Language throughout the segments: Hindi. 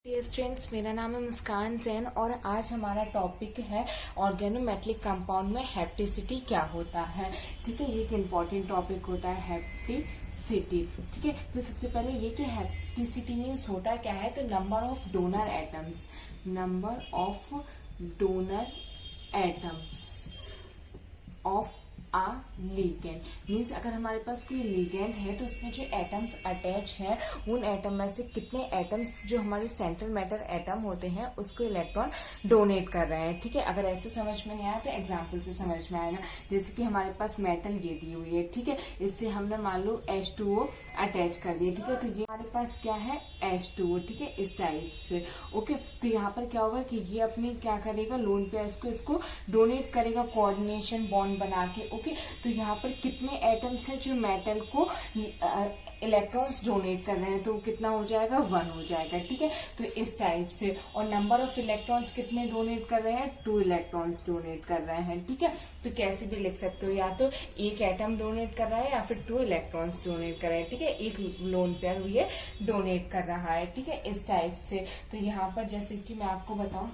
डियर स्टूडेंट्स, मेरा नाम है मुस्कान जैन और आज हमारा टॉपिक है ऑर्गेनोमेटेलिक कंपाउंड में हैप्टिसिटी क्या होता है। ठीक है, ये एक इम्पॉर्टेंट टॉपिक होता है हैप्टिसिटी। ठीक है, तो सबसे पहले ये कि हैप्टिसिटी मीन्स होता क्या है, तो number of donor atoms, number of donor atoms of a ligand. Means अगर हमारे पास कोई लिगेंड है तो उसमें जो एटम्स अटैच हैं उन एटम में से कितने एटम्स जो हमारे सेंट्रल मैटर एटम होते हैं उसको इलेक्ट्रॉन डोनेट कर रहे हैं। ठीक है, अगर ऐसे समझ में नहीं आया तो एग्जांपल से समझ में आएगा। जैसे कि हमारे पास मेटल ये दी हुई है, ठीक है, इससे हमने मान लो H2O अटैच कर दिया। ठीक है, तो ये हमारे पास क्या है H2O। ठीक है, इस टाइप से। ओके, तो यहाँ पर क्या होगा कि ये अपनी क्या करेगा, लोन पेयर्स को इसको डोनेट करेगा कोऑर्डिनेशन बॉन्ड बना के। ओके, तो यहाँ पर कितने एटम्स हैं जो मेटल को इलेक्ट्रॉन्स डोनेट कर रहे हैं, तो कितना हो जाएगा, 1 हो जाएगा। ठीक है, तो इस टाइप से। और नंबर ऑफ इलेक्ट्रॉन्स कितने डोनेट कर रहे हैं, 2 इलेक्ट्रॉन्स डोनेट कर रहे हैं। ठीक है, तो कैसे भी लिख सकते हो, या तो एक एटम डोनेट कर रहा है या फिर 2 इलेक्ट्रॉन्स डोनेट कर रहे हैं। ठीक है, एक लोन पेयर ये डोनेट कर रहा है। ठीक है, इस टाइप से। तो यहाँ पर जैसे कि मैं आपको बताऊं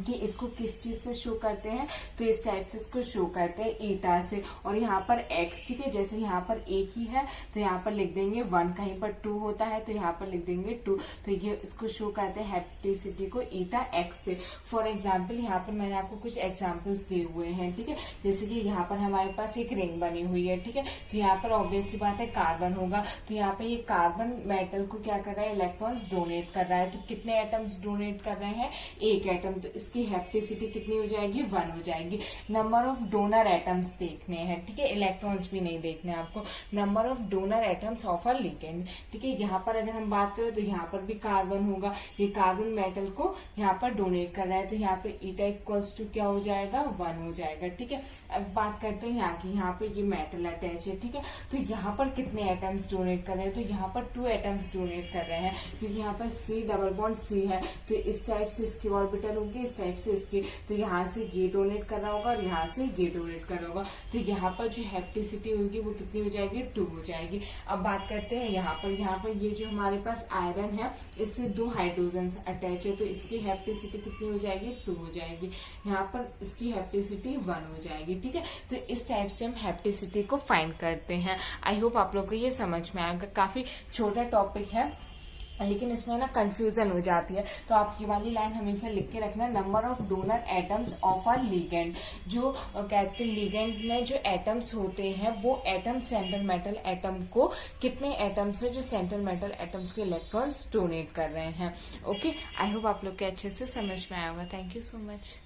कि इसको किस चीज से शो करते हैं, तो इस टाइप से इसको शो करते हैं ईटा से। और यहाँ पर x, ठीक है, जैसे यहाँ पर एक ही है तो यहाँ पर लिख देंगे 1, कहीं पर 2 होता है तो यहाँ पर लिख देंगे 2। तो ये इसको शो करते हैं हैप्टिसिटी को ईटा x से। फॉर एग्जाम्पल यहाँ पर मैंने आपको कुछ एग्जाम्पल्स दिए हुए हैं। ठीक है, जैसे कि यहाँ पर हमारे पास एक रिंग बनी हुई है। ठीक है, तो यहाँ पर ऑब्वियस सी बात है कार्बन होगा, तो यहाँ पर ये कार्बन मेटल को क्या कर रहा है, इलेक्ट्रॉन्स डोनेट कर रहा है। तो कितने एटम्स डोनेट कर रहे हैं, एक एटम, तो इसकी हैप्टिसिटी कितनी हो जाएगी, 1 हो जाएगी। नंबर ऑफ डोनर एटम्स देखने हैं। ठीक है, इलेक्ट्रॉन्स भी नहीं देखने आपको, number of donor atoms of a ligand. ठीक है, यहाँ पर अगर हम बात करें तो यहाँ पर भी कार्बन होगा, ये कार्बन मेटल को यहाँ पर डोनेट कर रहा है, तो यहाँ पर ईटा इक्वल्स टू क्या हो जाएगा, 1 हो जाएगा। ठीक है, अब बात करते हैं यहाँ की, यहाँ पे ये मेटल अटैच है। ठीक है, तो यहाँ पर कितने एटम्स डोनेट कर रहे हैं, तो यहाँ पर 2 एटम्स डोनेट कर रहे हैं, क्योंकि यहाँ पर C डबल बॉन्ड C है, तो इस टाइप से इसकी ऑर्बिटल होगी, इस टाइप से इसकी, तो यहाँ से ये डोनेट कर रहा होगा और यहाँ से ये डोनेट कर रहा होगा, तो यहाँ पर जो हैप्टिसिटी होगी वो कितनी हो जाएगी, 2 हो जाएगी। अब बात करते हैं यहाँ पर ये जो हमारे पास आयरन है इससे 2 हाइड्रोजन अटैच है, तो इसकी हैप्टिसिटी कितनी हो जाएगी, 2 हो जाएगी। यहाँ पर इसकी हैप्टिसिटी 1 हो जाएगी। ठीक है, तो इस टाइप से हम हैप्टिसिटी को फाइंड करते हैं। आई होप आप लोग को ये समझ में आएगा। काफी छोटा टॉपिक है लेकिन इसमें ना कंफ्यूजन हो जाती है, तो आप ये वाली लाइन हमेशा लिख के रखना, number of donor atoms of a ligand. जो कहते हैं लिगेंड में जो एटम्स होते हैं वो एटम सेंट्रल मेटल एटम को, कितने एटम्स है जो सेंट्रल मेटल एटम्स को इलेक्ट्रॉन्स डोनेट कर रहे हैं। ओके, आई होप आप लोग के अच्छे से समझ में आया होगा। Thank you so much.